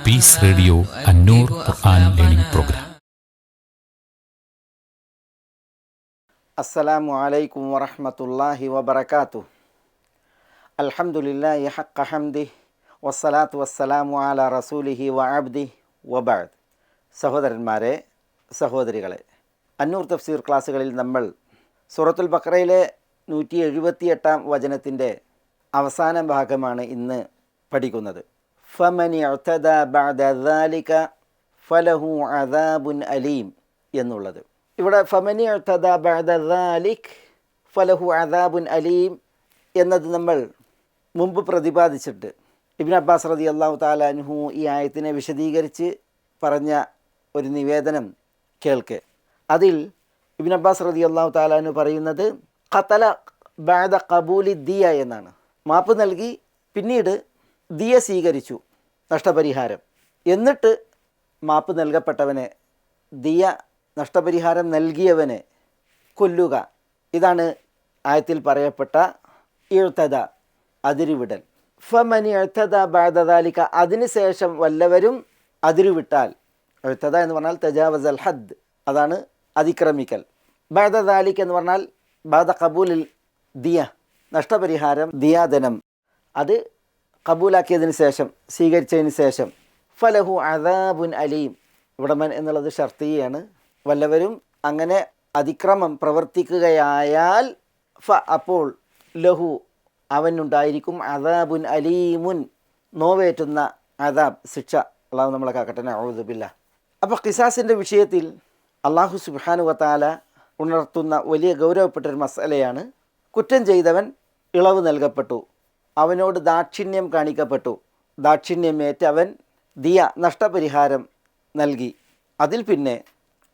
Piece radio അന്നൂർ ഖുർആൻ learning programme. അസ്സലാമു അലൈക്കും വറഹ്മത്തുള്ളാഹി വബറകാതുഹു. അൽഹംദുലില്ലാഹി ഹഖ്ഖ ഹംദിഹി വസ്സലാത്തു വസ്സലാമു അലാ റസൂലിഹി വഅബ്ദിഹി വബഅദ്. സഹോദരന്മാരെ, സഹോദരികളെ, അന്നൂർ തഫ്സീർ ക്ലാസ്സുകളിൽ നമ്മൾ സൂറത്തുൽ ബഖറയിലെ 178 വചനത്തിൻ്റെ അവസാന ഭാഗമാണ് ഇന്ന് പഠിക്കുന്നത്. ഫമനി ഉഅ്തദാ ബഅദ ദാലിക ഫലഹു അദാബുൻ അലീം എന്നുള്ളത്. ഇവിടെ ഫമനി ഉഅ്തദാ ബഅദ ദാലിക് ഫലഹു അദാബുൻ അലീം എന്നത് നമ്മൾ മുമ്പ് പ്രതിപാദിച്ചിട്ട് ഇബ്നു അബ്ബാസ് റളിയല്ലാഹു തആല അൻഹു ഈ ആയത്തിനെ വിശദീകരിച്ച് പറഞ്ഞ ഒരു നിവേദനം കേൾക്കെ. അതിൽ ഇബ്നു അബ്ബാസ് റളിയല്ലാഹു തആല അൻഹു പറയുന്നത് ഖതല ബഅദ ഖബൂലി ദിയ എന്നാണ്. മാപ്പ് നൽകി പിന്നീട് ദിയ സ്വീകരിച്ചു, നഷ്ടപരിഹാരം. എന്നിട്ട് മാപ്പ് നൽകപ്പെട്ടവനെ, ദിയ നഷ്ടപരിഹാരം നൽകിയവനെ കൊല്ലുക. ഇതാണ് ആയത്തിൽ പറയപ്പെട്ട ഇഴ്തദ, അതിരുവിടൽ. ഫമനി ഇഴ്തദ ബഅദ ദാലിക, അതിനുശേഷം വല്ലവരും അതിരുവിട്ടാൽ. ഇഴ്തദ എന്ന് പറഞ്ഞാൽ തജാവസൽ ഹദ്, അതാണ് അതിക്രമിക്കൽ. ബഅദ ദാലിക എന്ന് പറഞ്ഞാൽ ബഅദ ഖബൂലിൽ ദിയ, നഷ്ടപരിഹാരം, ദിയാദനം, അത് കബൂലാക്കിയതിന് ശേഷം, സ്വീകരിച്ചതിന് ശേഷം. ഫലഹു അദാബുൻ അലീം, ഇവിടെ മൻ എന്നുള്ളത് ഷർത്തിയാണ്. വല്ലവരും അങ്ങനെ അതിക്രമം പ്രവർത്തിക്കുകയായാൽ അപ്പോൾ ലഹു, അവനുണ്ടായിരിക്കും അദാബുൻ അലീമുൻ, നോവേറ്റുന്ന അദാബ്, ശിക്ഷ. അള്ളാഹു നമ്മളെ കാക്കട്ടെ, നഊദു ബില്ലാഹ്. അപ്പോൾ ഖിസാസിൻ്റെ വിഷയത്തിൽ അള്ളാഹു സുബ്ഹാനഹു വ തആല ഉണർത്തുന്ന വലിയ ഗൗരവപ്പെട്ടൊരു മസലയാണ്. കുറ്റം ചെയ്തവൻ ഇളവ് നൽകപ്പെട്ടു, അവനോട് ദാക്ഷിണ്യം കാണിക്കപ്പെട്ടു, ദാക്ഷിണ്യമേറ്റ് അവൻ ദിയ, നഷ്ടപരിഹാരം നൽകി. അതിൽ പിന്നെ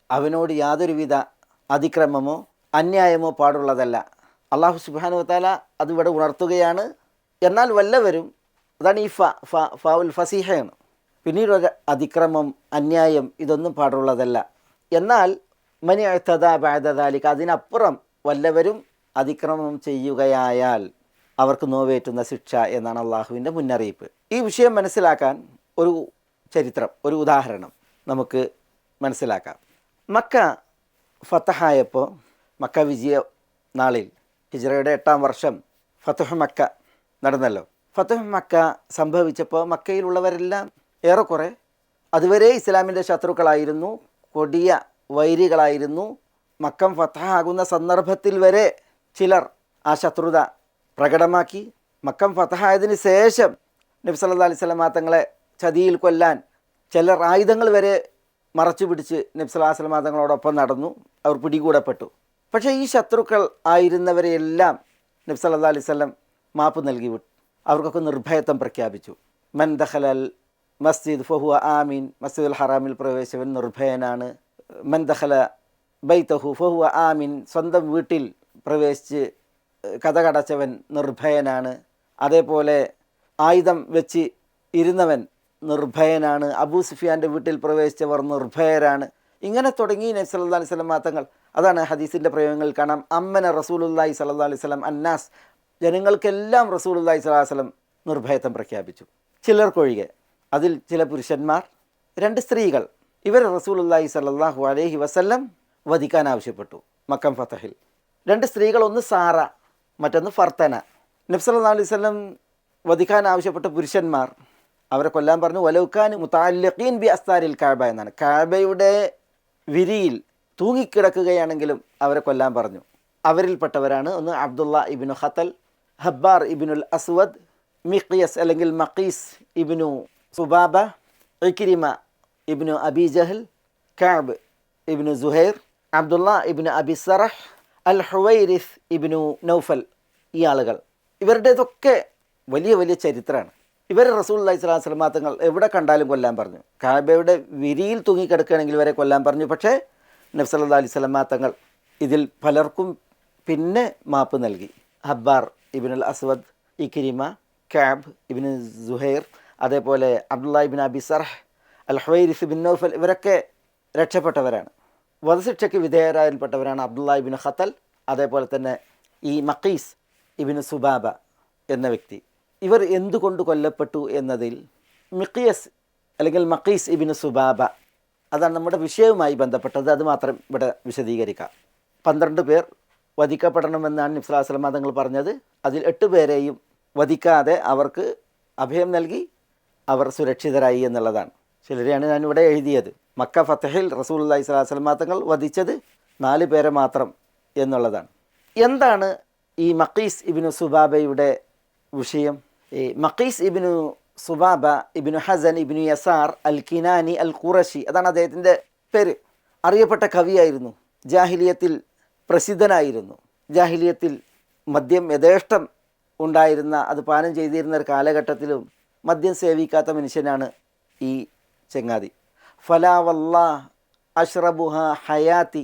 അവനോട് യാതൊരുവിധ അതിക്രമമോ അന്യായമോ പാടുള്ളതല്ല. അള്ളാഹു സുബ്ഹാനഹു വ തആല അതിവിടെ ഉണർത്തുകയാണ്. എന്നാൽ വല്ലവരും, അതാണ് ഈ ഫാവുൽ ഫസീഹയാണ്, പിന്നീട് ഒരു അതിക്രമം, അന്യായം, ഇതൊന്നും പാടുള്ളതല്ല. എന്നാൽ മനി ഉഅ്തദാ ബഅദ ദാലിക, അതിനപ്പുറം വല്ലവരും അതിക്രമം ചെയ്യുകയായാൽ അവർക്ക് നോവേറ്റുന്ന ശിക്ഷ എന്നാണ് അള്ളാഹുവിൻ്റെ മുന്നറിയിപ്പ്. ഈ വിഷയം മനസ്സിലാക്കാൻ ഒരു ചരിത്രം, ഒരു ഉദാഹരണം നമുക്ക് മനസ്സിലാക്കാം. മക്ക ഫതഹായപ്പോൾ, മക്ക വിജയ നാളിൽ, ഹിജ്റയുടെ 8-ാം വർഷം ഫതഹ് മക്ക നടന്നല്ലോ. ഫതഹ് മക്ക സംഭവിച്ചപ്പോൾ മക്കയിലുള്ളവരെല്ലാം ഏറെക്കുറെ അതുവരെ ഇസ്ലാമിൻ്റെ ശത്രുക്കളായിരുന്നു, കൊടിയ വൈരികളായിരുന്നു. മക്കം ഫതഹാകുന്ന സന്ദർഭത്തിൽ വരെ ചിലർ ആ ശത്രുത പ്രകടമാക്കി. മക്കം ഫതഹായതിന് ശേഷം നബി സല്ലല്ലാഹു അലൈഹി വസല്ലം തങ്ങളെ ചതിയിൽ കൊല്ലാൻ ചിലർ ആയുധങ്ങൾ വരെ മറച്ചു പിടിച്ച് നബി സല്ലല്ലാഹു അലൈഹി വസല്ലം തങ്ങളോടൊപ്പം നടന്നു. അവർ പിടികൂടപ്പെട്ടു. പക്ഷേ ഈ ശത്രുക്കൾ ആയിരുന്നവരെയെല്ലാം നബി സല്ലല്ലാഹു അലൈഹി വസല്ലം മാപ്പ് നൽകി വിട്ടു. അവർക്കൊക്കെ നിർഭയത്വം പ്രഖ്യാപിച്ചു. മൻ ദഖലൽ മസ്ജിദ് ഫഹുവ ആമീൻ, മസ്ജിദുൽ ഹറാമിൽ പ്രവേശിച്ചവൻ നിർഭയനാണ്. മൻ ദഖല ബൈതഹു ഫഹുവ ആമീൻ, സ്വന്തം വീട്ടിൽ പ്രവേശിച്ച് കതകടച്ചവൻ നിർഭയനാണ്. അതേപോലെ ആയുധം വെച്ച് ഇരുന്നവൻ നിർഭയനാണ്. അബൂ സുഫിയാൻ്റെ വീട്ടിൽ പ്രവേശിച്ചവർ നിർഭയരാണ്. ഇങ്ങനെ തുടങ്ങി നബി സല്ലല്ലാഹു അലൈഹി വസല്ലം തങ്ങൾ, അതാണ് ഹദീസിൻ്റെ പ്രയോഗങ്ങളിൽ കാണാം. അമ്മന റസൂലുള്ളാഹി സ്വല്ലല്ലാഹു അലൈഹി വസല്ലം അന്നാസ്, ജനങ്ങൾക്കെല്ലാം റസൂലുള്ളാഹി സ്വല്ലല്ലാഹു അലൈഹി വസല്ലം നിർഭയത്വം പ്രഖ്യാപിച്ചു, ചിലർക്കൊഴികെ. അതിൽ ചില പുരുഷന്മാർ, 2 സ്ത്രീകൾ, ഇവർ റസൂലുള്ളാഹി സ്വല്ലല്ലാഹു അലൈഹി വസല്ലം വധിക്കാൻ ആവശ്യപ്പെട്ടു. മക്കം ഫതഹിൽ 2 സ്ത്രീകൾ, ഒന്ന് സാറ, മറ്റൊന്ന് ഫർത്തന. നബി സല്ലല്ലാഹു അലൈഹി വസല്ലം വധിക്കാൻ ആവശ്യപ്പെട്ട പുരുഷന്മാർ, അവരെ കൊല്ലാൻ പറഞ്ഞു. വലൗകാൻ മുതഅല്ലിഖീൻ ബി അസ്താരിൽ കഅബ എന്നാണ്, കഅബയുടെ വിരിയിൽ തൂങ്ങിക്കിടക്കുകയാണെങ്കിലും അവരെ കൊല്ലാൻ പറഞ്ഞു. അവരിൽപ്പെട്ടവരാണ് ഒന്ന് അബ്ദുള്ള ഇബ്നു ഖതൽ, ഹബ്ബാർ ഇബ്നുൽ അസ്വദ്, മിഖ്യസ് അല്ലെങ്കിൽ മഖീസ് ഇബ്നു സുബാബ, ഇക്രിമ ഇബ്നു അബി ജഹൽ, കഅബ് ഇബ്നു സുഹൈർ, അബ്ദുള്ള ഇബ്നു അബി സറഹ്, അൽ ഹുവൈരിസ് ഇബ്നു നൗഫൽ. ഈ ആളുകൾ, ഇവരുടേതൊക്കെ വലിയ വലിയ ചരിത്രമാണ്. ഇവർ റസൂലുള്ളാഹി സ്വല്ലല്ലാഹു അലൈഹി വസല്ലം തങ്ങൾ എവിടെ കണ്ടാലും കൊല്ലാൻ പറഞ്ഞു. കഅബയുടെ വിരിയിൽ തൂങ്ങിക്കിടക്കുകയാണെങ്കിൽ ഇവരെ കൊല്ലാൻ പറഞ്ഞു. പക്ഷേ നബി സല്ലല്ലാഹു അലൈഹി വസല്ലം തങ്ങൾ ഇതിൽ പലർക്കും പിന്നെ മാപ്പ് നൽകി. ഹബ്ബാർ ഇബ്നുൽ അസ്വദ്, ഇക്രിമ, കഅബ് ഇബ്നു സുഹൈർ, അതേപോലെ അബ്ദുള്ള ഇബ്നു അബി സർഹ്, അൽ ഹുവൈരിസ് ഇബ്നു നൗഫൽ, ഇവരൊക്കെ രക്ഷപ്പെട്ടവരാണ്. വധശിക്ഷയ്ക്ക് വിധേയരായപ്പെട്ടവരാണ് അബ്ദുള്ള ഇബ്നു ഖതൽ, അതേപോലെ തന്നെ ഈ മഖീസ് ഇബ്നു സുബാബ എന്ന വ്യക്തി. ഇവർ എന്തുകൊണ്ട് കൊല്ലപ്പെട്ടു എന്നതിൽ മിഖ്യസ് അല്ലെങ്കിൽ മഖീസ് ഇബ്നു സുബാബ, അതാണ് നമ്മുടെ വിഷയവുമായി ബന്ധപ്പെട്ടത്. അത് മാത്രം ഇവിടെ വിശദീകരിക്കാം. 12 പേർ വധിക്കപ്പെടണമെന്നാണ് നബി സ്വല്ലല്ലാഹു അലൈഹി വസല്ലം തങ്ങൾ പറഞ്ഞത്. അതിൽ 8 പേരെയും വധിക്കാതെ അവർക്ക് അഭയം നൽകി അവർ സുരക്ഷിതരായി എന്നുള്ളതാണ്. ചിലരെയാണ് ഞാനിവിടെ എഴുതിയത്. മക്ക ഫതഹിൽ റസൂലുള്ളാഹി സ്വല്ലല്ലാഹു അലൈഹി വസല്ലം തങ്ങൾ വധിച്ചത് 4 പേരെ മാത്രം എന്നുള്ളതാണ്. എന്താണ് ഈ മഖീസ് ഇബ്നു സുബാബയുടെ വിഷയം? ഈ മഖീസ് Ibnu Subaba ibn Hasan ibn Yasar അൽ കിനാനി അൽ ഖുറശി, അതാണ് അദ്ദേഹത്തിൻ്റെ പേര്. അറിയപ്പെട്ട കവിയായിരുന്നു. ജാഹിലിയത്തിൽ പ്രസിദ്ധനായിരുന്നു. ജാഹിലിയത്തിൽ മദ്യം യഥേഷ്ടം ഉണ്ടായിരുന്ന, അത് പാനം ചെയ്തിരുന്ന ഒരു കാലഘട്ടത്തിലും മദ്യം സേവിക്കാത്ത മനുഷ്യനാണ് ഈ ചങ്ങാതി. ഫലാ വല്ലാ അഷ്റബുഹ ഹയാത്തി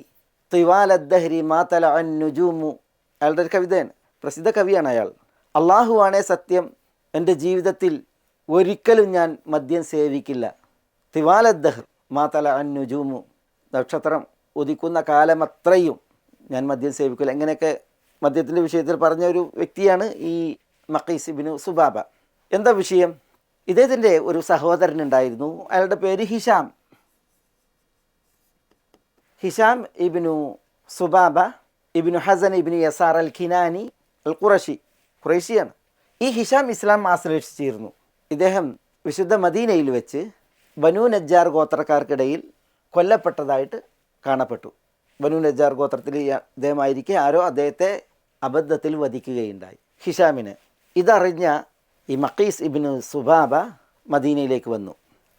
തിവാലദ്ദഹരി മാ തലഅൻ നുജൂമു, അയാളുടെ ഒരു കവിതയാണ്. പ്രസിദ്ധ കവിയാണ് അയാൾ. അള്ളാഹുവാണേ സത്യം, എൻ്റെ ജീവിതത്തിൽ ഒരിക്കലും ഞാൻ മദ്യം സേവിക്കില്ല. തിവാലദ്ദഹർ മാ തലഅൻ നുജൂമു, നക്ഷത്രം ഉദിക്കുന്ന കാലമത്രയും ഞാൻ മദ്യം സേവിക്കില്ല. ഇങ്ങനെയൊക്കെ മദ്യത്തിൻ്റെ വിഷയത്തിൽ പറഞ്ഞ ഒരു വ്യക്തിയാണ് ഈ മഖീസ് ഇബ്നു സുബാബ. എന്താ വിഷയം? ഇദ്ദേഹത്തിൻ്റെ ഒരു സഹോദരനുണ്ടായിരുന്നു. അയാളുടെ പേര് Hisham. Hisham ibn Subaba ibn Hasan ibn Yasar al Khinani al Qurashi, ഖുറൈശിയാണ്. ഈ ഹിഷാം ഇസ്ലാം ആശ്ലേഷിച്ചിരുന്നു. ഇദ്ദേഹം വിശുദ്ധ മദീനയിൽ വെച്ച് ബനൂ നജ്ജാർ ഗോത്രക്കാർക്കിടയിൽ കൊല്ലപ്പെട്ടതായിട്ട് കാണപ്പെട്ടു. ബനൂ നജ്ജാർ ഗോത്രത്തിൽ ഇദ്ദേഹമായിരിക്കെ ആരോ അദ്ദേഹത്തെ അബദ്ധത്തിൽ വധിക്കുകയുണ്ടായി, ഹിഷാമിനെ. ഇതറിഞ്ഞ ഈ മഖീസ് ഇബ്നു സുബാബ മദീനയിലേക്ക് വന്നു.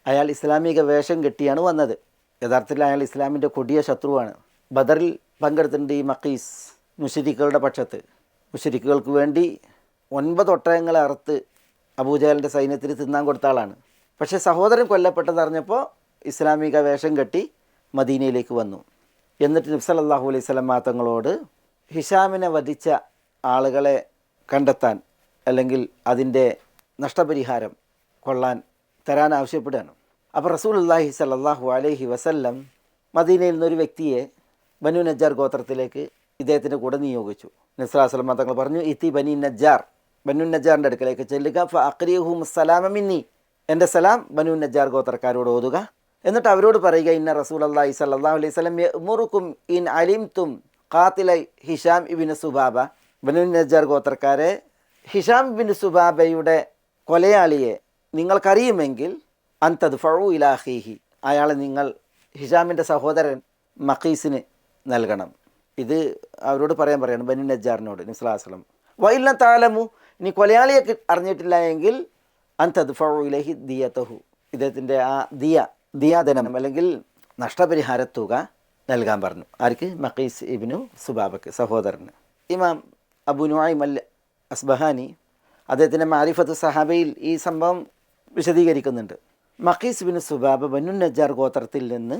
അയാൾ ഇസ്ലാമിക വേഷം കെട്ടിയാണ് വന്നത്. യഥാർത്ഥത്തിൽ അയാൾ ഇസ്ലാമിൻ്റെ കൊടിയ ശത്രുവാണ്. ബദറിൽ പങ്കെടുത്തിട്ടുണ്ട് ഈ മഖീസ് മുശ്രിക്കുകളുടെ പക്ഷത്ത്. മുശ്രിക്കുകൾക്ക് വേണ്ടി 9 ഒട്ടകങ്ങളെ അറുത്ത് അബൂജഹലിൻ്റെ സൈന്യത്തിന് തിന്നാൻ കൊടുത്ത ആളാണ്. പക്ഷേ സഹോദരൻ കൊല്ലപ്പെട്ടതറിഞ്ഞപ്പോൾ ഇസ്ലാമിക വേഷം കെട്ടി മദീനയിലേക്ക് വന്നു. എന്നിട്ട് നബി സല്ലല്ലാഹു അലൈഹി വസല്ലം തങ്ങളോട് ഹിഷാമിനെ വധിച്ച ആളുകളെ കണ്ടെത്താൻ, അല്ലെങ്കിൽ അതിൻ്റെ നഷ്ടപരിഹാരം തരാൻ ആവശ്യപ്പെടുകയാണ്. അപ്പോൾ റസൂലുള്ളാഹി സ്വല്ലല്ലാഹു അലൈഹി വസല്ലം മദീനയിൽ നിന്നൊരു വ്യക്തിയെ ബനു നജ്ജാർ ഗോത്രത്തിലേക്ക് ഇദ്ദേഹത്തിൻ്റെ കൂടെ നിയോഗിച്ചു. നബി സല്ലല്ലാഹു അലൈഹി വസല്ലം തങ്ങൾ പറഞ്ഞു, ഇത്തി ബനി നജ്ജാർ, ബനു നജ്ജാറിൻ്റെ അടുക്കലേക്ക് ചെല്ലുക. ഫ അഖ്രിഹും സലാമ മിന്നി, എൻ്റെ സലാം ബനു നജ്ജാർ ഗോത്രക്കാരോട് ഓതുക. എന്നിട്ട് അവരോട് പറയുക, ഇന്ന റസൂലുള്ളാഹി സ്വല്ലല്ലാഹു അലൈഹി വസല്ലം യഅ്മുറുക്കും ഇൻ അലിംതും ഖാതില Hisham ibn Subaba, Banu Najjar ഗോത്രക്കാരെ, ഹിഷാം ഇബ്നു സുബാബയുടെ കൊലയാളിയെ നിങ്ങൾക്കറിയുമെങ്കിൽ അൻതദ്ഫഉ ഇലാ അഖീഹി, അയാളെ നിങ്ങൾ ഹിഷാമിൻ്റെ സഹോദരൻ മഖീസിന് നൽകണം. ഇത് അവരോട് പറയാണ് ബനു നജ്ജാറിനോട് നബി സല്ലല്ലാഹു അലൈഹി വസല്ലം. വഇല്ല തഅലമു, ഇനി കൊലയാളിയെ അറിഞ്ഞിട്ടില്ല എങ്കിൽ അൻതദ്ഫഉ ഇലൈഹി ദിയതഹു, ഇദ്ദേഹത്തിൻ്റെ ആ ദിയാധനം അല്ലെങ്കിൽ നഷ്ടപരിഹാര തുക നൽകാൻ പറഞ്ഞു. ആർക്ക്? മഖീസ് ഇബ്നു സുബാബക്ക്, സഹോദരന്. ഇമാം അബു നുഐം അൽ അസ്ബഹാനി അദ്ദേഹത്തിൻ്റെ മാരിഫത്ത് സഹാബയിൽ ഈ സംഭവം വിശദീകരിക്കുന്നുണ്ട്. മഖീസ് ഇബ്നു സുബാബ ബനു നജ്ജാർ ഗോത്രത്തിൽ നിന്ന്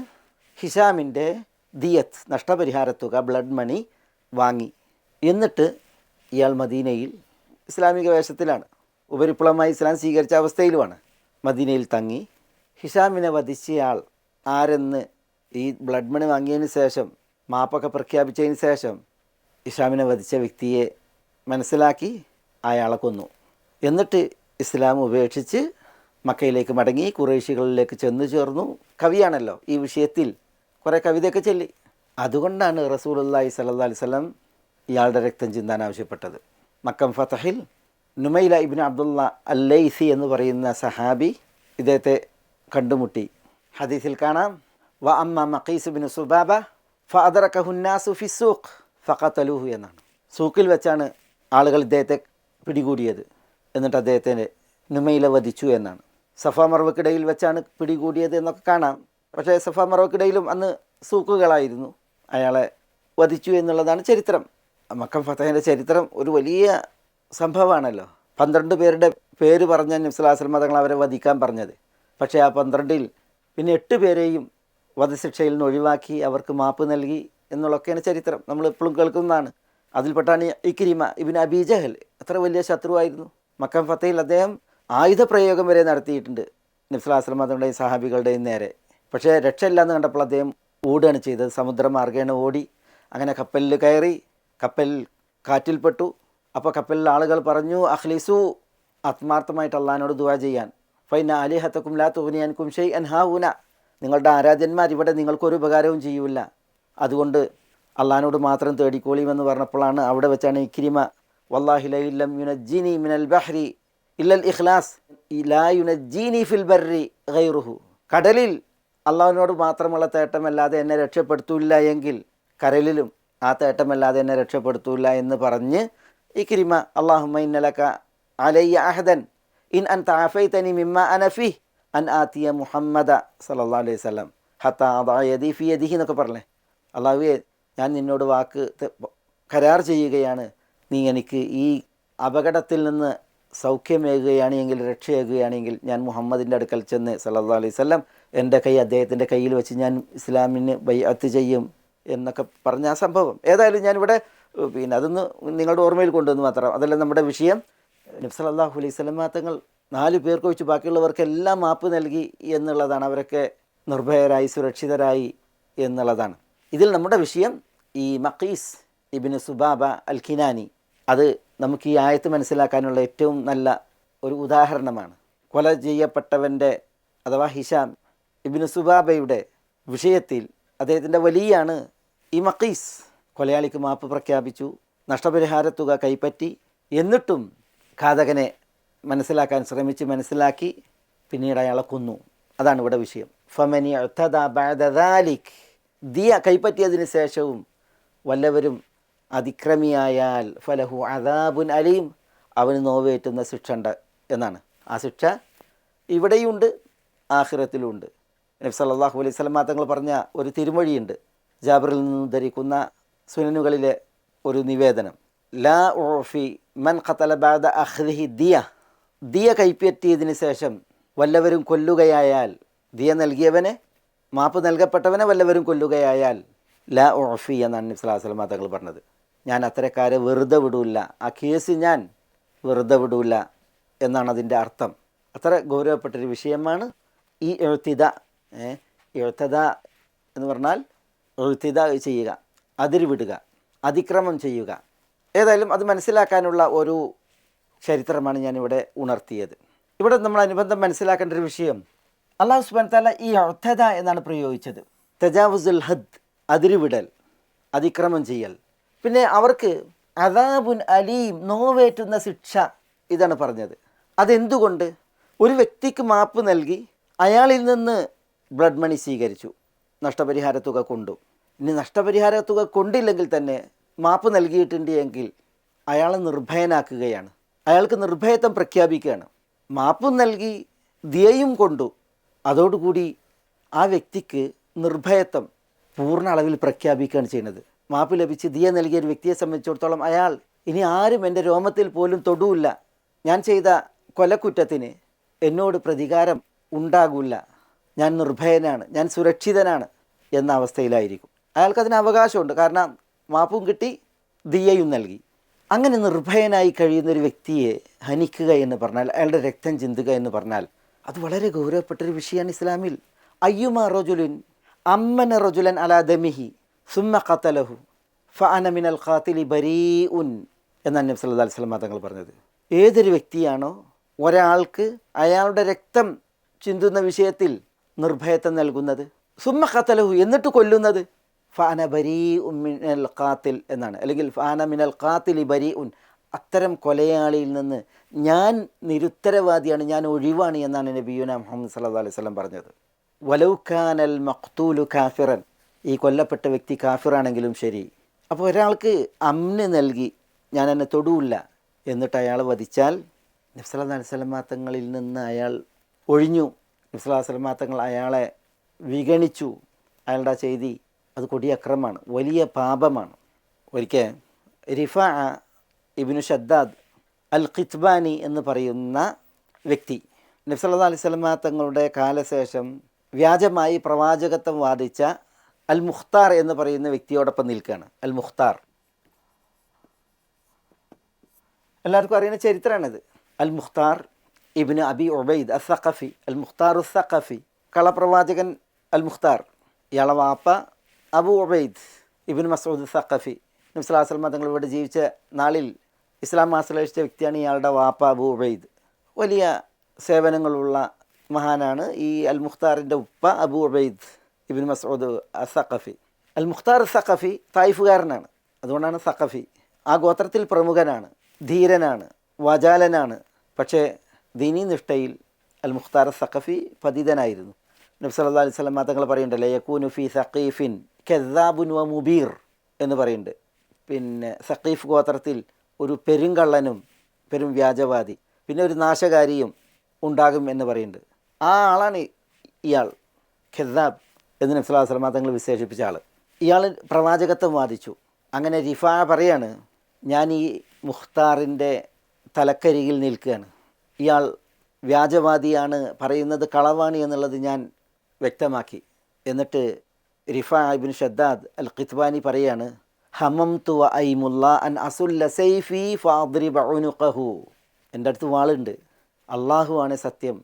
ഹിഷാമിൻ്റെ ദിയത്ത്, നഷ്ടപരിഹാര തുക, ബ്ലഡ് മണി വാങ്ങി. എന്നിട്ട് ഇയാൾ മദീനയിൽ ഇസ്ലാമിക വേഷത്തിലാണ്, ഉപരിപ്ലവമായി ഇസ്ലാം സ്വീകരിച്ച അവസ്ഥയിലുമാണ്. മദീനയിൽ തങ്ങി ഹിഷാമിനെ വധിച്ചയാൾ ആരെന്ന് ഈ ബ്ലഡ് മണി വാങ്ങിയതിന് ശേഷം, മാപ്പൊക്കെ പ്രഖ്യാപിച്ചതിന് ശേഷം ഹിഷാമിനെ വധിച്ച വ്യക്തിയെ മനസ്സിലാക്കി അയാളെ കൊന്നു. എന്നിട്ട് ഇസ്ലാം ഉപേക്ഷിച്ച് മക്കയിലേക്ക് മടങ്ങി ഖുറൈശികളിലേക്ക് ചെന്നു ചേർന്നു. കവിയാണല്ലോ, ഈ വിഷയത്തിൽ കുറേ കവിതയൊക്കെ ചൊല്ലി. അതുകൊണ്ടാണ് റസൂലുള്ളാഹി സ്വല്ലല്ലാഹു അലൈഹി വസല്ലം ഇയാളുടെ രക്തം ചിന്താൻ ആവശ്യപ്പെട്ടത്. മക്കം ഫതഹിൽ നുമൈല ഇബ്നു അബ്ദുള്ള അൽ ലൈസി എന്ന് പറയുന്ന സഹാബി ഇദ്ദേഹത്തെ കണ്ടുമുട്ടി. ഹദീസിൽ കാണാം, വ അമ്മ മഖീസ് ഇബ്നു സുബാബ ഫഅദറകഹു നാസു ഫി സൂഖ് ഫഖതലൂഹു എന്നാണ്. സൂക്കിൽ വെച്ചാണ് ആളുകൾ ഇദ്ദേഹത്തെ പിടികൂടിയത്. എന്നിട്ട് അദ്ദേഹത്തെ നുമൈല വധിച്ചു എന്നാണ്. സഫ മർവക്കിടയിൽ വെച്ചാണ് പിടികൂടിയത് എന്നൊക്കെ കാണാം. പക്ഷേ സഫ മർവക്കിടയിലും അന്ന് സൂക്കുകളായിരുന്നു. അയാളെ വധിച്ചു എന്നുള്ളതാണ് ചരിത്രം. മക്കം ഫതഹിൻ്റെ ചരിത്രം ഒരു വലിയ സംഭവമാണല്ലോ. 12 പേരുടെ പേര് പറഞ്ഞ നബി സല്ലല്ലാഹു അലൈഹി വസല്ലം തങ്ങൾ അവരെ വധിക്കാൻ പറഞ്ഞത്. പക്ഷേ ആ 12-ൽ പിന്നെ 8 പേരെയും വധശിക്ഷയിൽ നിന്ന് ഒഴിവാക്കി അവർക്ക് മാപ്പ് നൽകി എന്നുള്ളതൊക്കെയാണ് ചരിത്രം. നമ്മൾ എപ്പോഴും കേൾക്കുന്നതാണ്. അതിൽപ്പെട്ടാണ് ഇക്രിമ ഇബ്നു അബീ ജഹൽ. എത്ര വലിയ ശത്രുവായിരുന്നു. മക്കം ഫതഹിൽ അദ്ദേഹം ആയുധപ്രയോഗം വരെ നടത്തിയിട്ടുണ്ട് നബി സല്ലല്ലാഹു അലൈഹി വസല്ലം തങ്ങളുടെയും സഹാബികളുടെയും നേരെ. പക്ഷേ രക്ഷയില്ലാന്ന് കണ്ടപ്പോൾ അദ്ദേഹം ഓടുകയാണ് ചെയ്തത്. സമുദ്രമാർഗ്ഗേന ഓടി. അങ്ങനെ കപ്പലിൽ കയറി. കപ്പൽ കാറ്റിൽപ്പെട്ടു. അപ്പോൾ കപ്പലിൽ ആളുകൾ പറഞ്ഞു, അഖ്ലിസു, ആത്മാർത്ഥമായിട്ട് അള്ളാഹിനോട് ദുആ ചെയ്യാൻ. ഫൈന അലിഹത്തക്കും ലാ തുഗ്നിയൻകും ഷൈഅൻ ഹാഹുന, നിങ്ങളുടെ ആരാധ്യന്മാർ ഇവിടെ നിങ്ങൾക്കൊരു ഉപകാരവും ചെയ്യൂല, അതുകൊണ്ട് അള്ളഹാനോട് മാത്രം തേടിക്കോളിയുമെന്ന് പറഞ്ഞപ്പോഴാണ് അവിടെ വെച്ചാണ് ഇക്രിമ വല്ലാഹി ലഇല്ലം യുനജ്ജിനി മിനൽ ബഹ്രി ഇല്ലൽ ഇഖ്ലാസ് ലാ യുനജ്ജിനി ഫിൽ ബർരി ഗൈറുഹു, കടലിൽ അള്ളാഹുവിനോട് മാത്രമുള്ള തേട്ടമല്ലാതെ എന്നെ രക്ഷപ്പെടുത്തൂല്ല എങ്കിൽ കരലിലും ആ തേട്ടമല്ലാതെ എന്നെ രക്ഷപ്പെടുത്തൂല്ല എന്ന് പറഞ്ഞ് ഇക്രിമ അല്ലാഹുമ്മ ഇന്നലക അലയ്യ അഹദൻ ഇൻ അൻത ആഫൈതനി മിമ്മ അന ഫീഹ് അൻ ആതിയ മുഹമ്മദ സല്ലല്ലാഹു അലൈഹി വസല്ലം ഹത്താ അദഅ യദി ഫി യദിഹി എന്നൊക്കെ പറഞ്ഞേ. അള്ളാഹുവേ, ഞാൻ നിന്നോട് കരാർ ചെയ്യുകയാണ്, നീ എനിക്ക് ഈ അപകടത്തിൽ നിന്ന് സൗഖ്യമേകുകയാണെങ്കിൽ, രക്ഷയേകുകയാണെങ്കിൽ ഞാൻ മുഹമ്മദിൻ്റെ അടുക്കൽ ചെന്ന് സല്ലല്ലാഹു അലൈഹി വസല്ലം എൻ്റെ കൈ അദ്ദേഹത്തിൻ്റെ കയ്യിൽ വെച്ച് ഞാൻ ഇസ്ലാമിന് ബൈഅത്ത് ചെയ്യും എന്നൊക്കെ പറഞ്ഞ ആ സംഭവം. ഏതായാലും ഞാനിവിടെ അതൊന്ന് നിങ്ങളുടെ ഓർമ്മയിൽ കൊണ്ടുവന്ന് മാത്രം, അതല്ല നമ്മുടെ വിഷയം. നബി സല്ലല്ലാഹു അലൈഹി വസല്ലം തങ്ങൾ 4 പേർക്ക് വെച്ച് ബാക്കിയുള്ളവർക്കെല്ലാം മാപ്പ് നൽകി എന്നുള്ളതാണ്, അവരൊക്കെ നിർഭയരായി സുരക്ഷിതരായി എന്നുള്ളതാണ്. ഇതിൽ നമ്മുടെ വിഷയം ഈ മഖീസ് ഇബ്നു സുബാബ അൽ കിനാനി, അത് നമുക്ക് ഈ ആയത്ത് മനസ്സിലാക്കാനുള്ള ഏറ്റവും നല്ല ഒരു ഉദാഹരണമാണ്. കൊല ചെയ്യപ്പെട്ടവൻ്റെ അഥവാ ഹിഷാം ഇബ്നു സുബാബയുടെ വിഷയത്തിൽ അദ്ദേഹത്തിൻ്റെ വലിയാണ് ഈ മഖീസ്. കൊലയാളിക്ക് മാപ്പ് പ്രഖ്യാപിച്ചു, നഷ്ടപരിഹാരത്തുക കൈപ്പറ്റി, എന്നിട്ടും ഘാതകനെ മനസ്സിലാക്കാൻ ശ്രമിച്ച് മനസ്സിലാക്കി പിന്നീട് അയാളെ കൊന്നു. അതാണ് ഇവിടെ വിഷയം. ഫമനി ഉഅ്തദ ബഅദ ദാലിക്, ദിയ കൈപ്പറ്റിയതിന് ശേഷവും വല്ലവരും അതിക്രമിയായാൽ ഫലഹു അദാബുൻ അലീം, അവന് നോവേറ്റുന്ന ശിക്ഷ ഉണ്ട് എന്നാണ്. ആ ശിക്ഷ ഇവിടെയുണ്ട് ആഖിറത്തിലുമുണ്ട്. നബി സല്ലല്ലാഹു അലൈഹി വസല്ലം തങ്ങൾ പറഞ്ഞ ഒരു തിരുമൊഴിയുണ്ട്, ജാബിറിൽ നിന്ന് ധരിക്കുന്ന സുനനുകളിലെ ഒരു നിവേദനം, ലാ ഉഫി മൻ ഖതല ബഅദ അഖ്ദിഹി ദിയ, ദിയ കൈപ്പറ്റിയതിന് ശേഷം വല്ലവരും കൊല്ലുകയായാൽ, ദിയ നൽകിയവനെ, മാപ്പ് നൽകപ്പെട്ടവനെ വല്ലവരും കൊല്ലുകയായാൽ ലാ ഉഫി എന്നാണ് നബി സല്ലല്ലാഹു അലൈഹി വസല്ലം തങ്ങൾ പറഞ്ഞത്, ഞാൻ അത്തരക്കാരെ വെറുതെ വിടൂല്ല, ആ കേസ് ഞാൻ വെറുതെ വിടൂല്ല എന്നാണ് അതിൻ്റെ അർത്ഥം. അത്ര ഗൗരവപ്പെട്ടൊരു വിഷയമാണ് ഈ എഴുത്തിദ. എഴുത്തദ എന്ന് പറഞ്ഞാൽ എഴുത്തിദ ചെയ്യുക, അതിര് വിടുക, അതിക്രമം ചെയ്യുക. ഏതായാലും അത് മനസ്സിലാക്കാനുള്ള ഒരു ചരിത്രമാണ് ഞാനിവിടെ ഉണർത്തിയത്. ഇവിടെ നമ്മൾ അനുബന്ധം മനസ്സിലാക്കേണ്ട ഒരു വിഷയം, അല്ലാഹു സുബ്ഹാനഹു വ തആല ഈ എഴുത്തദ എന്നാണ് പ്രയോഗിച്ചത്. തജാവുസുൽ ഹദ്, അതിരുവിടൽ, അതിക്രമം ചെയ്യൽ. പിന്നെ അവർക്ക് അദാബുൻ അലീം, നോവേറ്റുന്ന ശിക്ഷ, ഇതാണ് പറഞ്ഞത്. അതെന്തുകൊണ്ട്? ഒരു വ്യക്തിക്ക് മാപ്പ് നൽകി അയാളിൽ നിന്ന് ബ്ലഡ് മണി സ്വീകരിച്ചു, നഷ്ടപരിഹാര തുക കൊണ്ടു. ഇനി നഷ്ടപരിഹാര തുക കൊണ്ടില്ലെങ്കിൽ തന്നെ മാപ്പ് നൽകിയിട്ടുണ്ട് എങ്കിൽ അയാളെ നിർഭയനാക്കുകയാണ്, അയാൾക്ക് നിർഭയത്വം പ്രഖ്യാപിക്കുകയാണ്. മാപ്പും നൽകി ദിയയും കൊണ്ടു, അതോടുകൂടി ആ വ്യക്തിക്ക് നിർഭയത്വം പൂർണ്ണ അളവിൽ പ്രഖ്യാപിക്കുകയാണ് ചെയ്യുന്നത്. മാപ്പ് ലഭിച്ച് ദിയ നൽകിയ ഒരു വ്യക്തിയെ സംബന്ധിച്ചിടത്തോളം അയാൾ ഇനി ആരും എൻ്റെ രോമത്തിൽ പോലും തൊടൂല്ല, ഞാൻ ചെയ്ത കൊലക്കുറ്റത്തിന് എന്നോട് പ്രതികാരം ഉണ്ടാകില്ല, ഞാൻ നിർഭയനാണ്, ഞാൻ സുരക്ഷിതനാണ് എന്ന അവസ്ഥയിലായിരിക്കും. അയാൾക്കതിന് അവകാശമുണ്ട്, കാരണം മാപ്പും കിട്ടി, ദിയയും നൽകി. അങ്ങനെ നിർഭയനായി കഴിയുന്നൊരു വ്യക്തിയെ ഹനിക്കുക എന്ന് പറഞ്ഞാൽ, അയാളുടെ രക്തം ചിന്തുക എന്ന് പറഞ്ഞാൽ അത് വളരെ ഗൗരവപ്പെട്ടൊരു വിഷയമാണ് ഇസ്ലാമിൽ. അയ്യുമ റജുലുൻ അമ്മന റജുലൻ അലാ ദമിഹി സുമ്മ ഖതലഹു ഫഅന മിനൽ ഖാതിലി ബരീഉൻ എന്നാണ് നബി സല്ലല്ലാഹു അലൈഹി വസല്ലം തങ്ങൾ പറഞ്ഞത്. ഏതൊരു വ്യക്തിയാണോ ഒരാൾക്ക് അയാളുടെ രക്തം ചിന്തുന്ന വിഷയത്തിൽ നിർഭയത്വം നൽകുന്നത്, സുമ്മ ഖതലഹു എന്നിട്ട് കൊല്ലുന്നത്, ഫഅന ബരീഉൻ മിനൽ ഖാതിൽ എന്നാണ്, അല്ലെങ്കിൽ ഫഅന മിനൽ ഖാതിലി ബരീഉൻ, അത്തരം കൊലയാളിയിൽ നിന്ന് ഞാൻ നിരുത്തരവാദിയാണ്, ഞാൻ ഒഴിവാണ് എന്നാണ് നബിയുനാ മുഹമ്മദ് സല്ലല്ലാഹു അലൈഹി വസല്ലം പറഞ്ഞത്. വലൗ കാനൽ മഖ്തൂലു കാഫിറൻ, ഈ കൊല്ലപ്പെട്ട വ്യക്തി കാഫിറാണെങ്കിലും ശരി. അപ്പോൾ ഒരാൾക്ക് അമ്ന് നൽകി ഞാൻ എന്നെ തൊടൂല്ല എന്നിട്ട് അയാൾ വധിച്ചാൽ നബി സല്ലല്ലാഹു അലൈഹി വസല്ലം തങ്ങളിൽ നിന്ന് അയാൾ ഒഴിഞ്ഞു, നബി സല്ലല്ലാഹു അലൈഹി വസല്ലം തങ്ങൾ അയാളെ വിഗണിച്ചു. അയാളുടെ ചെയ്തി അത് കൊടിയ അക്രമമാണ്, വലിയ പാപമാണ്. ഒരിക്കൽ റിഫാ ഇബ്നു ഷദ്ദാദ് അൽ ഖിത്ബാനി എന്ന് പറയുന്ന വ്യക്തി നബി സല്ലല്ലാഹു അലൈഹി വസല്ലം തങ്ങളുടെ കാലശേഷം വ്യാജമായി പ്രവാചകത്വം വാദിച്ച അൽ മുഖ്താർ എന്ന് പറയുന്ന വ്യക്തിയോടൊപ്പം നിൽക്കുകയാണ്. അൽ മുഖ്താർ എല്ലാവർക്കും അറിയുന്ന ചരിത്രമാണിത്. അൽ മുഖ്താർ ഇബ്നു അബി ഉബൈദ് അസ്സഖഫി, അൽ മുഖ്താർ അസ്സഖഫി, കളപ്രവാചകൻ അൽ മുഖ്താർ. ഇയാളെ വാപ്പ അബു ഉബൈദ് ഇബ്നു മസ്ഊദ് അസ്സഖഫി. നബി സല്ലല്ലാഹു അലൈഹി വസല്ലം തങ്ങൾ ഇവിടെ ജീവിച്ച നാളിൽ ഇസ്ലാം ആശ്ലേഷിച്ച വ്യക്തിയാണ് ഇയാളുടെ വാപ്പ അബു ഉബൈദ്. വലിയ സേവനങ്ങളുള്ള മഹാനാണ് ഈ അൽ മുഖ്താറിൻ്റെ ഉപ്പ അബൂ ഉബൈദ് ഇബ്നു മസ്ഊദ് അസഖഫി. അൽ മുഖ്താർ സഖഫി തായിഫുകാരനാണ്, അതുകൊണ്ടാണ് സഖഫി. ആ ഗോത്രത്തിൽ പ്രമുഖനാണ്, ധീരനാണ്, വജാലനാണ്. പക്ഷേ ദീനീ നിഷ്ഠയിൽ അൽ മുഖ്താർ സഖഫി പതിതനായിരുന്നു. നബി സല്ലല്ലാഹു അലൈഹി വസല്ലം തങ്ങൾ പറയുന്നുണ്ടല്ലോ, യകൂനു ഫി സഖീഫിൻ കദ്ദാബുൻ വ മുബീർ എന്ന് പറയുന്നുണ്ട്. പിന്നെ സഖീഫ് ഗോത്രത്തിൽ ഒരു പെരുങ്കള്ളനും പെരും വ്യാജവാദി, പിന്നെ ഒരു നാശകാരിയും ഉണ്ടാകും എന്ന് പറയുന്നുണ്ട്. ആ ആളാണ് ഇയാൾ, ഖദ്ദാബ് എന്ന് നബി സല്ലല്ലാഹു അലൈഹി വസല്ലം തങ്ങൾ വിശേഷിപ്പിച്ച ആൾ. ഇയാൾ പ്രവാചകത്വം വാദിച്ചു. അങ്ങനെ റിഫാ പറയാണ്, ഞാൻ ഈ മുഖ്താറിൻ്റെ തലക്കരികിൽ നിൽക്കുകയാണ്, ഇയാൾ വ്യാജവാദിയാണ്, പറയുന്നത് കളവാണ് എന്നുള്ളത് ഞാൻ വ്യക്തമാക്കി. എന്നിട്ട് റിഫാ ഇബ്നു ഷദ്ദാദ് അൽ ഖിത്വാനി പറയാണ്, ഹമംതു വ ഐമുല്ല അൻ അസുല്ല സൈഫി ഫാദ്രിബ ഉനുഖഹു. എൻ്റെ അടുത്ത് വാളുണ്ട്, അള്ളാഹുവാണ് സത്യം,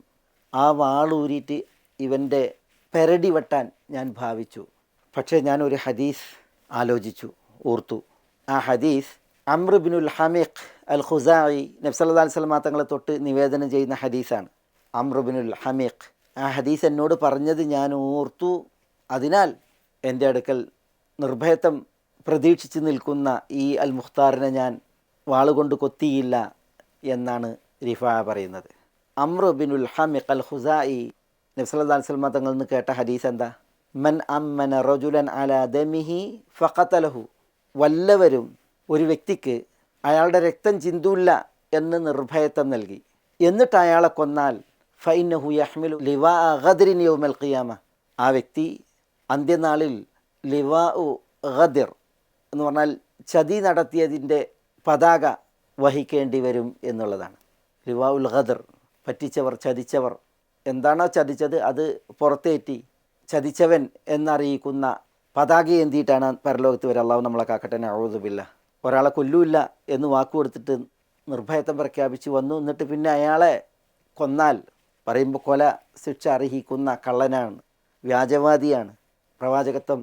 ആ വാളൂരിയിട്ട് ഇവൻ്റെ പെരടി വെട്ടാൻ ഞാൻ ഭാവിച്ചു. പക്ഷേ ഞാനൊരു ഹദീസ് ആലോചിച്ചു, ഓർത്തു. ആ ഹദീസ് അംർ ഇബ്നുൽ ഹമീഖ് അൽ ഖുസാഇ നബി സല്ലല്ലാഹു അലൈഹി വസല്ലം തങ്ങളെ തൊട്ട് നിവേദനം ചെയ്യുന്ന ഹദീസാണ്. അംർ ഇബ്നുൽ ഹമീഖ് ആ ഹദീസ് എന്നോട് പറഞ്ഞത് ഞാൻ ഓർത്തു. അതിനാൽ എൻ്റെ അടുക്കൽ നിർഭയത്വം പ്രതീക്ഷിച്ച് നിൽക്കുന്ന ഈ അൽ മുഖ്താറിനെ ഞാൻ വാളുകൊണ്ട് കൊത്തിയില്ല എന്നാണ് റിഫാ പറയുന്നത്. അംർ ഇബ്നുൽ ഹമീഖ് അൽ ഖുസാഇ നബി സല്ലല്ലാഹു അലൈഹി വസല്ലം തങ്ങളിൽ നിന്ന് കേട്ട ഹദീസ് എന്താ? മൻ അമ്മന റജുലൻ അലാ ദമിഹി ഫഖതലഹു. വല്ലവരും ഒരു വ്യക്തിക്ക് അയാളുടെ രക്തം ചിന്തൂല്ല എന്ന് നിർഭയത്വം നൽകി, എന്നിട്ട് അയാളെ കൊന്നാൽ ഫഇന്നഹു യഹ്മിലു ലിവാ ഗദ്രിൻ യൗമൽ ഖിയാമ. ആ വ്യക്തി അന്ത്യനാളിൽ ലിവാ ഗദ്ർ എന്ന് പറഞ്ഞാൽ ചതി നടത്തിയതിൻ്റെ പതാക വഹിക്കേണ്ടി വരും എന്നുള്ളതാണ്. ലിവാ ഉൽ ഗദ്ർ, പറ്റിച്ചവർ, ചതിച്ചവർ, എന്താണോ ചതിച്ചത് അത് പുറത്തേറ്റി ചതിച്ചവൻ എന്നറിയിക്കുന്ന പതാക എന്തിയിട്ടാണ് പരലോകത്ത് വരെ. അള്ളാഹു നമ്മളെ കാക്കട്ടെ, നഊദു ബില്ലാഹ്. ഒരാളെ കൊല്ലൂല്ല എന്ന് വാക്കുകൊടുത്തിട്ട് നിർഭയത്വം പ്രഖ്യാപിച്ച് വന്നു, എന്നിട്ട് പിന്നെ അയാളെ കൊന്നാൽ പറയുമ്പോൾ കൊല ശിക്ഷ അർഹിക്കുന്ന കള്ളനാണ്, വ്യാജവാദിയാണ്, പ്രവാചകത്വം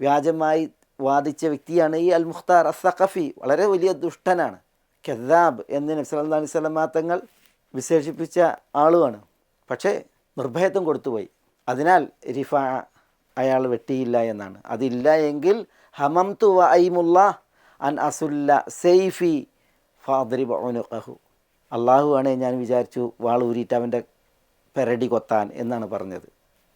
വ്യാജമായി വാദിച്ച വ്യക്തിയാണ് ഈ അൽ മുഖ്താർ അസ്സഖഫി. വളരെ വലിയ ദുഷ്ടനാണ്, കദ്ദാബ് എന്ന് നബി സല്ലല്ലാഹു അലൈഹി വസല്ലം തങ്ങൾ വിശേഷിപ്പിച്ച ആളുമാണ്. പക്ഷേ നിർഭയത്വം കൊടുത്തുപോയി. അതിനാൽ റിഫാ അയാൾ വെട്ടിയില്ല എന്നാണ്. അതില്ല എങ്കിൽ ഹമംതു വ ഐമുല്ല അൻ അസുല്ല സൈഫി ഫാദ്രിബ ഉനുഖഹു. അള്ളാഹുവാണ് ഞാൻ വിചാരിച്ചു വാൾ ഊരിയിട്ട് അവൻ്റെ പെരടി കൊത്താൻ എന്നാണ് പറഞ്ഞത്.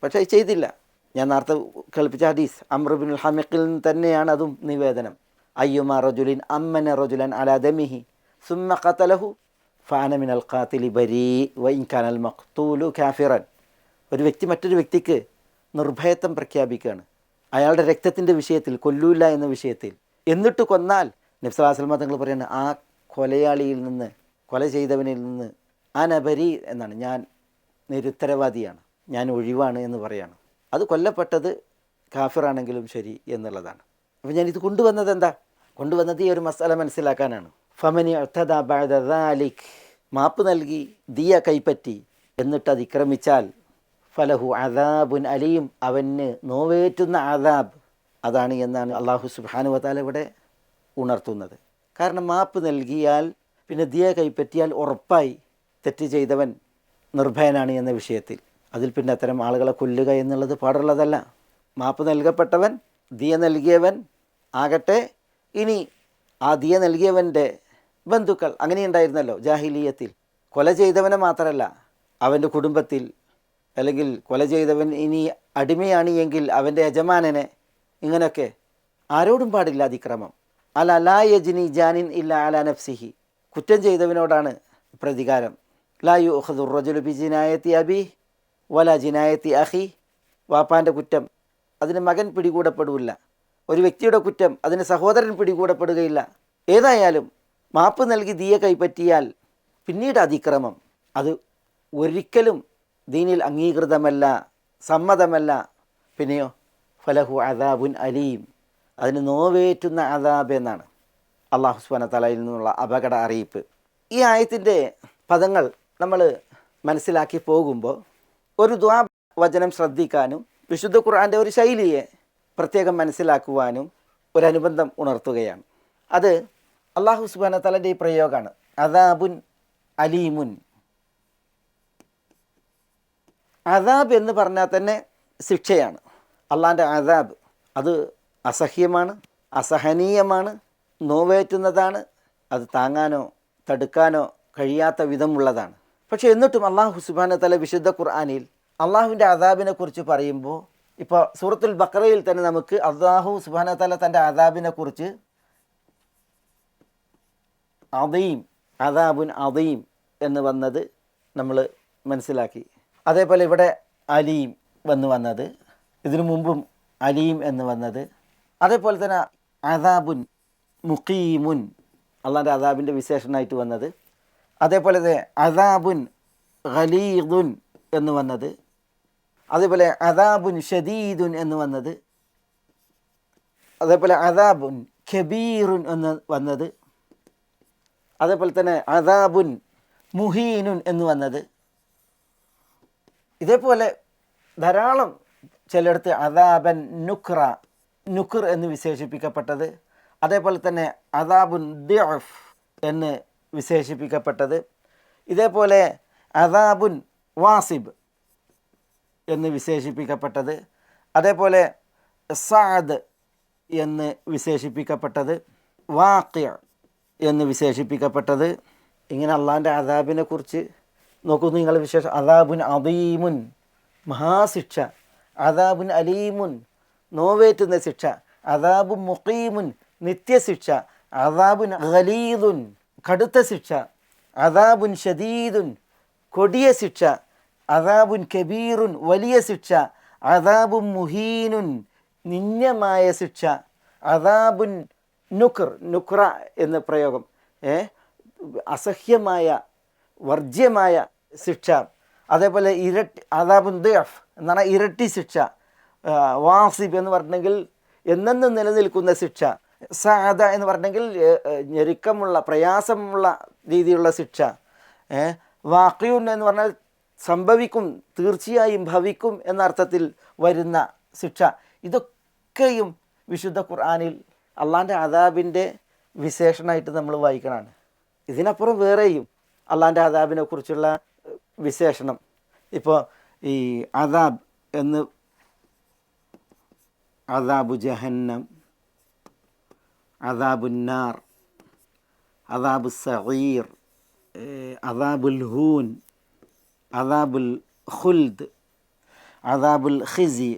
പക്ഷേ അത് ചെയ്തില്ല. ഞാൻ നേരത്തെ കേൾപ്പിച്ച ഹദീസ് അംർ ഇബ്നുൽ ഹമീഖിൽ തന്നെയാണ് അതും നിവേദനം. അയ്യുമാ റജുലിൻ അമ്മന റജുലൻ അലാ ദമിഹി സുമ്മ ഖതലഹു ഫഅന മിനൽ ഖാതിലി ബരീ വ ഇൻ കാനൽ മഖ്തൂലു കാഫിറൻ. ഒരു വ്യക്തി മറ്റൊരു വ്യക്തിക്ക് നിർഭയത്വം പ്രഖ്യാപിക്കുകയാണ് അയാളുടെ രക്തത്തിൻ്റെ വിഷയത്തിൽ, കൊല്ലൂല്ല എന്ന വിഷയത്തിൽ, എന്നിട്ട് കൊന്നാൽ നബി സല്ലല്ലാഹു അലൈഹി വസല്ലം തങ്ങൾ പറയുന്നത് ആ കൊലയാളിയിൽ നിന്ന്, കൊല ചെയ്തവനിൽ നിന്ന് അനബരി എന്നാണ്, ഞാൻ നിരുത്തരവാദിയാണ്, ഞാൻ ഒഴിവാണ് എന്ന് പറയാണ്. അത് കൊല്ലപ്പെട്ടത് കാഫിറാണെങ്കിലും ശരി എന്നുള്ളതാണ്. അപ്പോൾ ഞാനിത് കൊണ്ടുവന്നത് എന്താ? കൊണ്ടുവന്നത് ഈ ഒരു മസാല മനസ്സിലാക്കാനാണ്. ഫമനി അഅ്തദാ ബഅദ ദാലിക്, മാപ്പ് നൽകി ദിയ കൈപ്പറ്റി എന്നിട്ട് അതിക്രമിച്ചാൽ ഫലഹു അദാബുൻ അലീം, അവന് നോവേറ്റുന്ന അദാബ് അതാണ് എന്നാണ് അള്ളാഹു സുബ്ഹാനഹു വ തആല ഇവിടെ ഉണർത്തുന്നത്. കാരണം മാപ്പ് നൽകിയാൽ പിന്നെ ദിയ കൈപ്പറ്റിയാൽ ഉറപ്പായി തെറ്റ് ചെയ്തവൻ നിർഭയനാണ് എന്ന വിഷയത്തിൽ. അതിൽ പിന്നെ അത്തരം ആളുകളെ കൊല്ലുക എന്നുള്ളത് പാടുള്ളതല്ല. മാപ്പ് നൽകപ്പെട്ടവൻ, ദിയ നൽകിയവൻ ആകട്ടെ, ഇനി ആ ദിയ നൽകിയവൻ്റെ ബന്ധുക്കൾ, അങ്ങനെയുണ്ടായിരുന്നല്ലോ ജാഹിലിയത്തിൽ. കൊല ചെയ്തവനെ മാത്രമല്ല, അവൻ്റെ കുടുംബത്തിൽ, അല്ലെങ്കിൽ കൊല ചെയ്തവൻ ഇനി അടിമയാണ് എങ്കിൽ അവൻ്റെ യജമാനനെ, ഇങ്ങനെയൊക്കെ ആരോടും പാടില്ല അതിക്രമം. ലാ യജ്നി ജാനിൻ ഇല്ല അലാ നഫ്സിഹി, കുറ്റം ചെയ്തവനോടാണ് പ്രതികാരം. ലാ യുഖദു റജുലു ബി ജിനായത്തി അബി വല ജിനായത്തി അഖി, വാപ്പാൻ്റെ കുറ്റം അതിന് മകൻ പിടികൂടപ്പെടില്ല, ഒരു വ്യക്തിയുടെ കുറ്റം അതിന് സഹോദരൻ പിടികൂടപ്പെടുകയില്ല. ഏതായാലും മാപ്പ് നൽകി ദിയ കൈപ്പറ്റിയാൽ പിന്നീട് അതിക്രമം അത് ഒരിക്കലും ദീനിൽ അംഗീകൃതമല്ല, സമ്മതമല്ല. പിന്നെയോ ഫലഹു അദാബുൻ അലീം, അതിന് നോവേറ്റുന്ന അദാബ് എന്നാണ് അല്ലാഹു സുബ്ഹാനഹു വ തആലയിൽ നിന്നുള്ള അപകട അറിയിപ്പ്. ഈ ആയത്തിൻ്റെ പദങ്ങൾ നമ്മൾ മനസ്സിലാക്കി പോകുമ്പോൾ ഒരു ദുആ വചനം ശ്രദ്ധിക്കാനും വിശുദ്ധ ഖുർആൻ്റെ ഒരു ശൈലിയെ പ്രത്യേകം മനസ്സിലാക്കുവാനും ഒരനുബന്ധം ഉണർത്തുകയാണ്. അത് അല്ലാഹു സുബ്ഹാനഹു വ തആലയുടെ ഈ പ്രയോഗമാണ്, അദാബുൻ അലീമുൻ. അദാബ് എന്ന് പറഞ്ഞാൽ തന്നെ ശിക്ഷയാണ്. അള്ളാൻ്റെ അദാബ് അത് അസഹ്യമാണ്, അസഹനീയമാണ്, നോവേറ്റുന്നതാണ്, അത് താങ്ങാനോ തടുക്കാനോ കഴിയാത്ത വിധമുള്ളതാണ്. പക്ഷേ എന്നിട്ടും അള്ളാഹു സുബ്ഹാനഹു വ തആല വിശുദ്ധ ഖുർആനിൽ അള്ളാഹുവിൻ്റെ അദാബിനെ കുറിച്ച് പറയുമ്പോൾ, ഇപ്പോൾ സൂറത്തുൽ ബഖറയിൽ തന്നെ നമുക്ക് അള്ളാഹു സുബ്ഹാനഹു വ തആല തൻ്റെ അദാബിനെ കുറിച്ച് അദീം, അദാബുൻ അദീം എന്ന് വന്നത് നമ്മൾ മനസ്സിലാക്കി. അതേപോലെ ഇവിടെ അലീം എന്ന് വന്നത്, ഇതിനു മുമ്പും അലീം എന്ന് വന്നത്. അതേപോലെ തന്നെ അദാബുൻ മുഖീമുൻ അള്ളാൻ്റെ അദാബിൻ്റെ വിശേഷണമായിട്ട് വന്നത്. അതേപോലെ തന്നെ അദാബുൻ ഖലീദുൻ എന്ന് വന്നത്. അതേപോലെ അദാബുൻ ഷദീദുൻ എന്ന് വന്നത്. അതേപോലെ അദാബുൻ കബീറുൻ എന്ന് വന്നത്. അതേപോലെ തന്നെ അദാബുൻ മുഹീനുൻ എന്ന് വന്നത്. ഇതേപോലെ ധാരാളം ചിലയിടത്ത് അദാബൻ നുക്ർ എന്ന് വിശേഷിപ്പിക്കപ്പെട്ടത്. അതേപോലെ തന്നെ അദാബുൻ ദിഅഫ് എന്ന് വിശേഷിപ്പിക്കപ്പെട്ടത്. ഇതേപോലെ അദാബുൻ വാസിബ് എന്ന് വിശേഷിപ്പിക്കപ്പെട്ടത്. അതേപോലെ സഅദ് എന്ന് വിശേഷിപ്പിക്കപ്പെട്ടത്. വാഖിഅ എന്ന് വിശേഷിപ്പിക്കപ്പെട്ടത്. ഇങ്ങനെ അള്ളാൻ്റെ അദാബിനെ കുറിച്ച് നോക്കുന്നു നിങ്ങൾ. വിശേഷം അദാബുൻ അദീമുൻ മഹാശിക്ഷ, അദാബുൻ അലീമുൻ നോവേറ്റുന്ന ശിക്ഷ, അദാബുൻ മുഖീമുൻ നിത്യശിക്ഷ, അദാബുൻ ഖലീദുൻ കടുത്ത ശിക്ഷ, അദാബുൻ ഷദീദുൻ കൊടിയ ശിക്ഷ, അദാബുൻ കബീറുൻ വലിയ ശിക്ഷ, അദാബുൻ മുഹീനുൻ നിന്ദ്യമായ ശിക്ഷ, അദാബുൻ നുക്ര എന്ന പ്രയോഗം അസഹ്യമായ വർജ്യമായ ശിക്ഷ. അതേപോലെ അദാബുൻ ദിഅഫ് എന്നാണ് ഇരട്ടി ശിക്ഷ. വാസിബ് എന്ന് പറഞ്ഞെങ്കിൽ എന്നെന്നും നിലനിൽക്കുന്ന ശിക്ഷ. സഅദ എന്ന് പറഞ്ഞെങ്കിൽ ഞെരുക്കമുള്ള പ്രയാസമുള്ള രീതിയിലുള്ള ശിക്ഷ. വാഖിഉൻ എന്ന് പറഞ്ഞാൽ സംഭവിക്കും, തീർച്ചയായും ഭവിക്കും എന്ന അർത്ഥത്തിൽ വരുന്ന ശിക്ഷ. ഇതൊക്കെയും വിശുദ്ധ ഖുർആനിൽ അള്ളാൻ്റെ അദാബിൻ്റെ വിശേഷണമായിട്ട് നമ്മൾ വായിക്കണമാണ്. ഇതിനപ്പുറം വേറെയും അള്ളാൻ്റെ അദാബിനെ കുറിച്ചുള്ള വിശേഷണം. ഇപ്പോൾ ഈ അദാബ് എന്ന് അദാബു ജഹന്നം, അദാബുന്നാർ, അദാബു സഗീർ, അദാബുൽ ഹൂൻ, അദാബുൽ ഖുൽദ്, അദാബുൽ ഖിസി,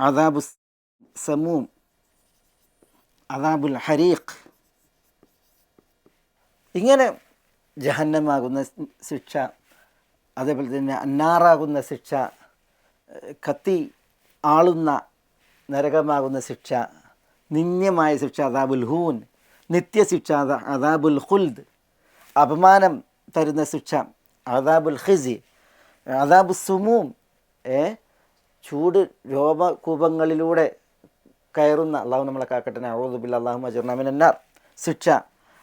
അദാബു സമൂം, അദാബുൽ ഹരീഖ്, ഇങ്ങനെ ജഹന്നമാകുന്ന ശിക്ഷ, അതേപോലെ തന്നെ അന്നാറാകുന്ന ശിക്ഷ, കത്തി ആളുന്ന നരകമാകുന്ന ശിക്ഷ, നിന്ദ്യമായ ശിക്ഷ അദാബുൽ ഹൂൻ, നിത്യശിക്ഷ അദാബുൽ ഖുൽദ്, അപമാനം തരുന്ന ശിക്ഷ അദാബുൽ ഖിസി, അദാബു സുമൂം, ചൂട് രോമകൂപങ്ങളിലൂടെ കയറുന്ന, അള്ളാഹു നമ്മളെ കാക്കട്ടെ, അഊദു ബില്ലാഹി അല്ലാഹുമ്മ അജിർനാ മിനന്നാർ ശിക്ഷ.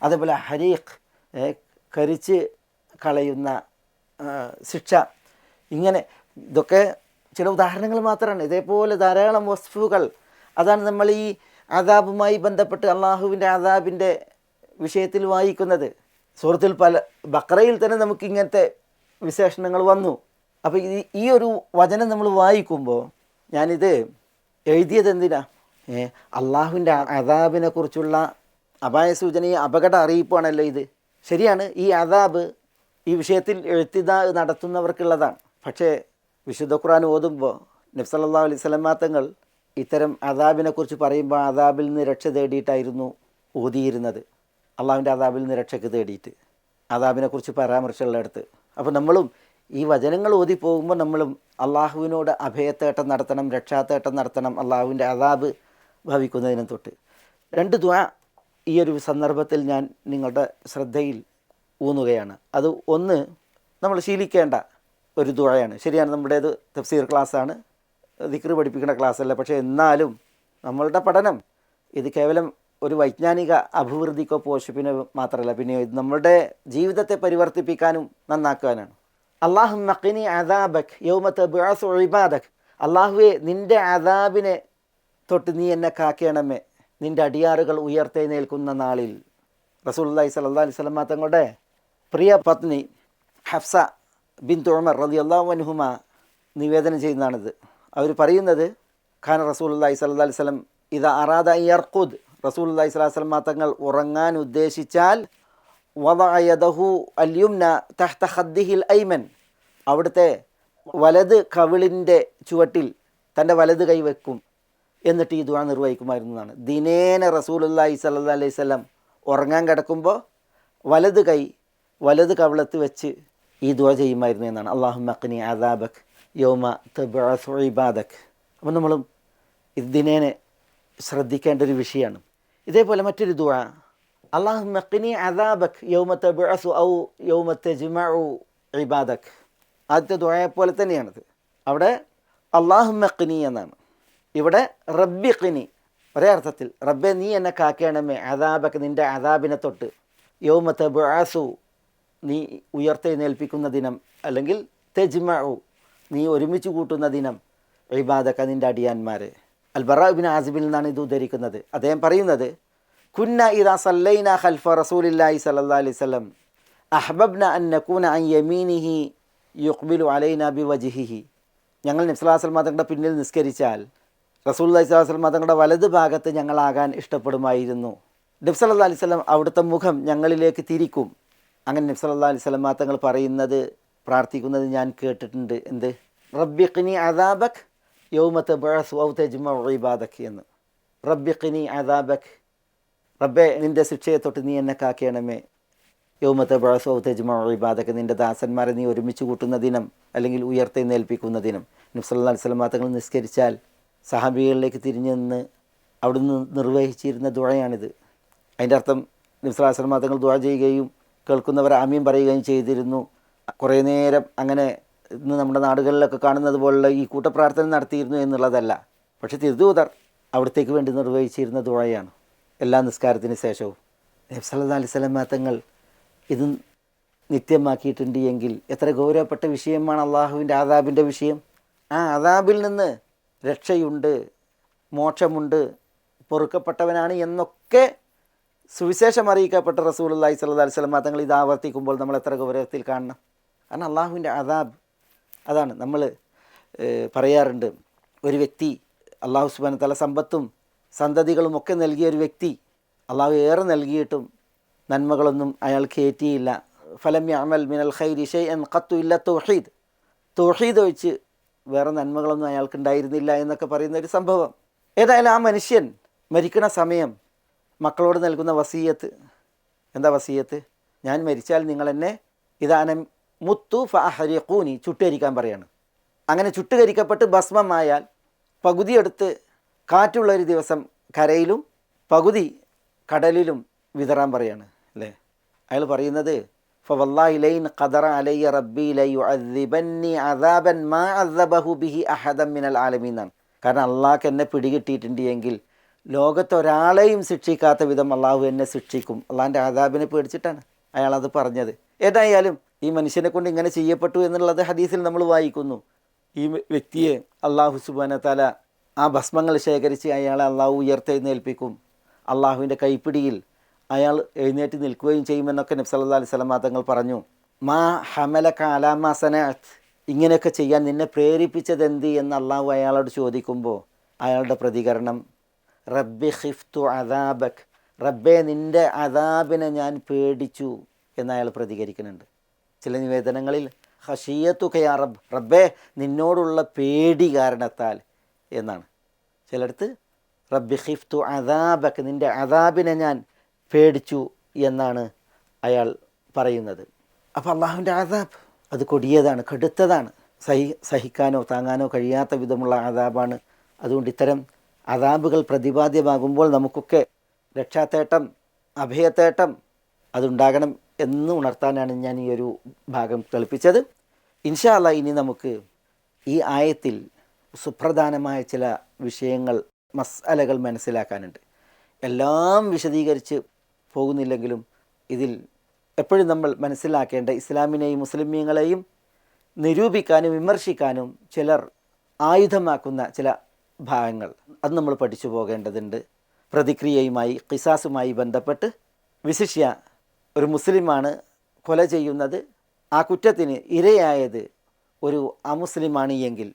അതേപോലെ ഹരീഖ് കരിച്ച് കളയുന്ന ശിക്ഷ. ഇങ്ങനെ ഇതൊക്കെ ചില ഉദാഹരണങ്ങൾ മാത്രമാണ്. ഇതേപോലെ ധാരാളം വസ്ഫുകൾ. അതാണ് നമ്മൾ ഈ അദാബുമായി ബന്ധപ്പെട്ട് അള്ളാഹുവിൻ്റെ അദാബിൻ്റെ വിഷയത്തിൽ വായിക്കുന്നത്. സൂറത്തുൽ ബഖറയിൽ തന്നെ നമുക്ക് ഇങ്ങനത്തെ വിശേഷണങ്ങൾ വന്നു. അപ്പോൾ ഈ ഒരു വചനം നമ്മൾ വായിക്കുമ്പോൾ ഞാനിത് എഴുതിയത് എന്തിനാ? അള്ളാഹുവിൻ്റെ അദാബിനെ കുറിച്ചുള്ള അപായ സൂചനയും അപകട അറിയിപ്പാണല്ലോ ഇത്. ശരിയാണ്, ഈ അദാബ് ഈ വിഷയത്തിൽ എഴുത്തിദാ നടത്തുന്നവർക്കുള്ളതാണ്. പക്ഷേ വിശുദ്ധ ഖുർആൻ ഓതുമ്പോൾ നബി സല്ലല്ലാഹു അലൈഹി വസല്ലം തങ്ങൾ ഇത്തരം അദാബിനെ കുറിച്ച് പറയുമ്പോൾ അദാബിൽ നിന്ന് രക്ഷ തേടിയിട്ടായിരുന്നു ഓതിയിരുന്നത്. അള്ളാഹുവിൻ്റെ അദാബിൽ നിന്ന് രക്ഷയ്ക്ക് തേടിയിട്ട് അദാബിനെ കുറിച്ച് പരാമർശമുള്ളിടത്ത്. അപ്പോൾ നമ്മളും ഈ വചനങ്ങൾ ഓതി പോകുമ്പോൾ നമ്മളും അള്ളാഹുവിനോട് അഭയത്തേട്ടം നടത്തണം, രക്ഷാത്തേട്ടം നടത്തണം, അള്ളാഹുവിൻ്റെ അദാബ് ഭവിക്കുന്നതിനെ തൊട്ട്. രണ്ട് ദുആ ഈ ഒരു സന്ദർഭത്തിൽ ഞാൻ നിങ്ങളുടെ ശ്രദ്ധയിൽ ഊന്നുകയാണ്. അത് ഒന്ന് നമ്മൾ ശീലിക്കേണ്ട ഒരു ദുആയാണ്. ശരിയാണ്, നമ്മുടേത് തഫ്സീർ ക്ലാസ്സാണ്, ദിക്ർ പഠിപ്പിക്കുന്ന ക്ലാസ്സല്ല. പക്ഷേ എന്നാലും നമ്മളുടെ പഠനം ഇത് കേവലം ഒരു വൈജ്ഞാനിക അഭിവൃദ്ധിക്കോ പോഷിപ്പിനോ മാത്രമല്ല, പിന്നെ ഇത് നമ്മളുടെ ജീവിതത്തെ പരിവർത്തിപ്പിക്കാനും നന്നാക്കാനാണ്. അല്ലാഹുമ്മ ഖിനി അദാബക് യൗമ തബ്അസു ഇബാദക്, അള്ളാഹുവേ നിൻ്റെ അദാബിനെ തൊട്ട് നീ എന്നെ കാക്കണമേ നിൻ്റെ അടിയാറുകൾ ഉയർത്തെഴുന്നേൽക്കുന്ന നാളിൽ. റസൂലുള്ളാഹി സ്വല്ലല്ലാഹു അലൈഹി വസല്ലം തങ്ങളുടെ പ്രിയ പത്നി ഹഫ്സ ബിൻത് ഉമർ റളിയല്ലാഹു അൻഹുമ നിവേദനം ചെയ്യുന്നതാണിത്. അവർ പറയുന്നത്, ഖാൻ റസൂലുള്ളാഹി സ്വല്ലല്ലാഹി അലൈഹി വസല്ലം ഇദാ അറാദ അൻ യർഖുദ്, റസൂലുള്ളാഹി സ്വല്ലല്ലാഹി അലൈഹി വസല്ലം തങ്ങൾ ഉറങ്ങാൻ ഉദ്ദേശിച്ചാൽ വദഅ യദഹു അൽ യുംന തഹ്ത ഖദ്ദിഹിൽ ഐമൻ, അവിടുത്തെ വലത് കവിളിൻ്റെ ചുവട്ടിൽ തൻ്റെ വലത് കൈ വെക്കും, എന്നിട്ട് ഈ ദുആ നിർവഹിക്കുമായിരുന്നതാണ്. ദിനേന റസൂലുള്ളാഹി സ്വല്ലല്ലാഹി അലൈഹി വസല്ലം ഉറങ്ങാൻ കിടക്കുമ്പോൾ വലത് കൈ വലത് കവിളത്ത് വെച്ച് ഈ ദുആ ചെയ്യുമായിരുന്നു എന്നാണ്. അല്ലാഹുമ്മ ഖിനി അദാബക് യൗമ തബ്അസു ഇബാദക്. അപ്പം നമ്മളും ഇതിനെ ശ്രദ്ധിക്കേണ്ട ഒരു വിഷയമാണ്. ഇതേപോലെ മറ്റൊരു ദുആ, അല്ലാഹുമ്മ ഖിനി അദാബക് യൗമ തബ്അസു ഔ യൗമ തജ്മഉ ഇബാദക്. ആദ്യത്തെ ദുആയെ പോലെ തന്നെയാണിത്. അവിടെ അല്ലാഹുമ്മ ഖിനി എന്നാണ്, ഇവിടെ റബ്ബി ഖിനി. ഒരേ അർത്ഥത്തിൽ, റബ്ബെ നീ എന്നെ കാക്കേണമേ അദാബക്, നിൻ്റെ അദാബിനെ തൊട്ട്, യൗമ തബ്അസു നീ ഉയർത്തെഴുന്നേൽപ്പിക്കുന്ന ദിനം, അല്ലെങ്കിൽ തജ്മഉ നീ ഒരുമിച്ച് കൂട്ടുന്ന ദിനം, ഇബാദക നിൻ്റെ അടിയാന്മാരെ. അൽ ബറാ ഇബ്നു ആസിബിൽ നിന്നാണ് ഇത് ഉദ്ധരിക്കുന്നത്. അദ്ദേഹം പറയുന്നത്, കുന്ന ഇദാ സല്ലൈന ഖൽഫ റസൂലില്ലാഹി സ്വല്ലല്ലാഹി അലൈഹി വസല്ലം അഹ്ബബ്ന അൻ നകൂന അൻ യമീനിഹി യുഖ്ബിലു അലൈന ബിവജ്ഹിഹി. ഞങ്ങൾ നബി സല്ലല്ലാഹു അലൈഹി വസല്ലം തങ്ങളുടെ പിന്നിൽ നിസ്കരിച്ചാൽ റസൂലുള്ളാഹി സ്വല്ലല്ലാഹു അലൈഹി വസല്ലം തങ്ങളുടെ വലത് ഭാഗത്ത് ഞങ്ങളാകാൻ ഇഷ്ടപ്പെടുമായിരുന്നു. നബി സല്ലല്ലാഹു അലൈഹി വസല്ലം അവിടുത്തെ മുഖം ഞങ്ങളിലേക്ക് തിരിക്കും. അങ്ങനെ നബി സല്ലല്ലാഹു അലൈഹി വസല്ലം തങ്ങൾ പറയുന്നത്, പ്രാർത്ഥിക്കുന്നത് ഞാൻ കേട്ടിട്ടുണ്ട്. എന്ത്? റബ്ബി ഖിനി അദാബക് യൗമ തബ്അസു ഔ തജ്മഉ ഇബാദക് എന്ന്. റബ്ബി ഖിനി അദാബക്, റബ്ബെ നിൻ്റെ ശിക്ഷയെ തൊട്ട് നീ എന്നെ കാക്കേണമേ, യൗമ തബ്അസു ഔ തജ്മഉ ഇബാദക് നിൻ്റെ ദാസന്മാരെ നീ ഒരുമിച്ച് കൂട്ടുന്ന ദിനം, അല്ലെങ്കിൽ ഉയർത്തെഴുന്നേൽപ്പിക്കുന്ന ദിനം. നബി സല്ലല്ലാഹു അലൈഹി വസല്ലം തങ്ങൾ നിസ്കരിച്ചാൽ സഹാബികളിലേക്ക് തിരിഞ്ഞു നിന്ന് അവിടുന്ന് നിർവഹിച്ചിരുന്ന ദുആയാണിത്. അതിൻ്റെ അർത്ഥം നബി സല്ലല്ലാഹു അലൈഹി വസല്ലം തങ്ങൾ ദുആ ചെയ്യുകയും കേൾക്കുന്നവർ ആമീൻ പറയുകയും ചെയ്തിരുന്നു. കുറേ നേരം അങ്ങനെ ഇന്ന് നമ്മുടെ നാടുകളിലൊക്കെ കാണുന്നത് പോലുള്ള ഈ കൂട്ടപ്രാർത്ഥന നടത്തിയിരുന്നു എന്നുള്ളതല്ല. പക്ഷേ തിരുദൂതർ അവിടത്തേക്ക് വേണ്ടി നിർവഹിച്ചിരുന്ന ദുആയാണ് എല്ലാ നിസ്കാരത്തിന് ശേഷവും. നബി സല്ലല്ലാഹു അലൈഹി വസല്ലം തങ്ങൾ ഇത് നിത്യമാക്കിയിട്ടുണ്ട് എങ്കിൽ എത്ര ഗൗരവപ്പെട്ട വിഷയമാണ് അള്ളാഹുവിൻ്റെ ആദാബിൻ്റെ വിഷയം. ആ ആദാബിൽ നിന്ന് രക്ഷയുണ്ട്, മോക്ഷമുണ്ട്, പൊറുക്കപ്പെട്ടവനാണ് എന്നൊക്കെ സുവിശേഷം അറിയിക്കപ്പെട്ട റസൂലുള്ളാഹി സ്വല്ലല്ലാഹി അലൈഹി വസല്ലം തങ്ങൾ ഇത് ആവർത്തിക്കുമ്പോൾ നമ്മൾ എത്ര ഗൗരവത്തിൽ കാണണം. കാരണം അള്ളാഹുവിൻ്റെ അദാബ് അതാണ്. നമ്മൾ പറയാറുണ്ട്, ഒരു വ്യക്തി അള്ളാഹു സുബ്ഹാനഹു വ തആല സമ്പത്തും സന്തതികളും ഒക്കെ നൽകിയ ഒരു വ്യക്തി, അള്ളാഹു ഏറെ നൽകിയിട്ടും നന്മകളൊന്നും അയാൾക്ക് ഏറ്റിയില്ല. ഫലം യഅമൽ മിനൽ ഖൈരി ഷൈഅൻ ഖത്തു ഇല്ല തൗഹീദ്, തൗഹീദ് ഒഴിച്ച് വേറെ നന്മകളൊന്നും അയാൾക്കുണ്ടായിരുന്നില്ല എന്നൊക്കെ പറയുന്ന ഒരു സംഭവം. ഏതായാലും ആ മനുഷ്യൻ മരിക്കണ സമയം മക്കളോട് നൽകുന്ന വസീയത്ത് എന്താ? വസീയത്ത്, ഞാൻ മരിച്ചാൽ നിങ്ങൾ എന്നെ ഇദാനം മുത്തു ഫഅഹ്രിഖൂനി, ചുട്ടരിക്കാൻ പറയാണ്. അങ്ങനെ ചുട്ടുകരിക്കപ്പെട്ട് ഭസ്മമായാൽ പകുതിയെടുത്ത് കാറ്റുള്ളൊരു ദിവസം കരയിലും പകുതി കടലിലും വിതറാൻ പറയാണ്. അല്ലേ? അയാൾ പറയുന്നത്, ഫവല്ലാഹി ലൈൻ ഖദറ അലയ്യ റബ്ബി ലയുഅദ്ദിബന്നി അദാബൻ മാ അദ്ദബഹു ബിഹി അഹദൻ മിനൽ ആലമീൻ എന്നാണ്. കാരണം അള്ളാഹ്ക്ക് എന്നെ പിടികിട്ടിയിട്ടുണ്ട് എങ്കിൽ ലോകത്തൊരാളെയും ശിക്ഷിക്കാത്ത വിധം അള്ളാഹു എന്നെ ശിക്ഷിക്കും. അള്ളാഹിൻ്റെ അദാബിനെ പേടിച്ചിട്ടാണ് അയാളത് പറഞ്ഞത്. ഏതായാലും ഈ മനുഷ്യനെ കൊണ്ട് ഇങ്ങനെ ചെയ്യപ്പെട്ടു എന്നുള്ളത് ഹദീസിൽ നമ്മൾ വായിക്കുന്നു. ഈ വ്യക്തിയെ അള്ളാഹു സുബ്ഹാനഹു വ തആല ആ ഭസ്മങ്ങൾ ശേഖരിച്ച് അയാളെ അള്ളാഹു ഉയർത്തെഴുന്നേൽപ്പിക്കും. അള്ളാഹുവിൻ്റെ കൈപ്പിടിയിൽ അയാൾ എഴുന്നേറ്റ് നിൽക്കുകയും ചെയ്യുമെന്നൊക്കെ നബി സല്ലല്ലാഹു അലൈഹി വസല്ലം തങ്ങൾ പറഞ്ഞു. മാ ഹമലക അലാ മാ സനഅത്, ഇങ്ങനെയൊക്കെ ചെയ്യാൻ നിന്നെ പ്രേരിപ്പിച്ചതെന്ത് എന്ന് അള്ളാഹു അയാളോട് ചോദിക്കുമ്പോൾ അയാളുടെ പ്രതികരണം, റബ്ബി ഖിഫ്തു അദാബക്, റബ്ബേ നിൻ്റെ അദാബിനെ ഞാൻ പേടിച്ചു എന്ന് അയാൾ പ്രതികരിക്കുന്നുണ്ട്. ചില നിവേദനങ്ങളിൽ ഖശിയതുക യാ റബ്ബ്, റബ്ബേ നിന്നോടുള്ള പേടി കാരണത്താൽ എന്നാണ്. ചിലയിടത്ത് റബ്ബി ഖിഫ്തു അദാബക്, നിൻ്റെ അദാബിനെ ഞാൻ പേടിച്ചു എന്നാണ് അയാൾ പറയുന്നത്. അപ്പോൾ അള്ളാഹുവിൻ്റെ അദാബ് അത് കൊടിയതാണ്, കടുത്തതാണ്, സഹിക്കാനോ താങ്ങാനോ കഴിയാത്ത വിധമുള്ള അദാബാണ്. അതുകൊണ്ട് ഇത്തരം അദാബുകൾ പ്രതിപാദ്യമാകുമ്പോൾ നമുക്കൊക്കെ രക്ഷാത്തേട്ടം, അഭയത്തേട്ടം അതുണ്ടാകണം എന്ന് ഉണർത്താനാണ് ഞാൻ ഈ ഒരു ഭാഗം കേൾപ്പിച്ചത്. ഇൻഷാ അല്ലാഹ് ഇനി നമുക്ക് ഈ ആയത്തിൽ സുപ്രധാനമായ ചില വിഷയങ്ങൾ, മസ്അലകൾ മനസ്സിലാക്കാനുണ്ട്. എല്ലാം വിശദീകരിച്ച് പോകുന്നില്ലെങ്കിലും ഇതിൽ എപ്പോഴും നമ്മൾ മനസ്സിലാക്കേണ്ട ഇസ്ലാമിനെയും മുസ്ലിമീങ്ങളെയും നിരൂപിക്കാനും വിമർശിക്കാനും ചിലർ ആയുധമാക്കുന്ന ചില ഭാഗങ്ങൾ അത് നമ്മൾ പഠിച്ചു പോകേണ്ടതുണ്ട്. പ്രതിക്രിയയുമായി, ഖിസാസുമായി ബന്ധപ്പെട്ട് വിശിഷ്യ ഒരു മുസ്ലിമാണ് കൊല ചെയ്യുന്നത്, ആ കുറ്റത്തിന് ഇരയായത് ഒരു അമുസ്ലിമാണ് എങ്കിൽ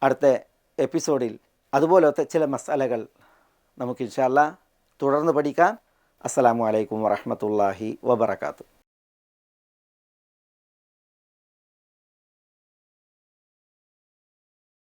അടുത്ത എപ്പിസോഡിൽ അതുപോലത്തെ ചില മസാലകൾ നമുക്ക് ഇൻഷാ അല്ലാഹ് തുടർന്ന് പഠിക്കാം. അസ്സലാമു അലൈക്കും വറഹ്മത്തുള്ളാഹി വബറകാതുഹു.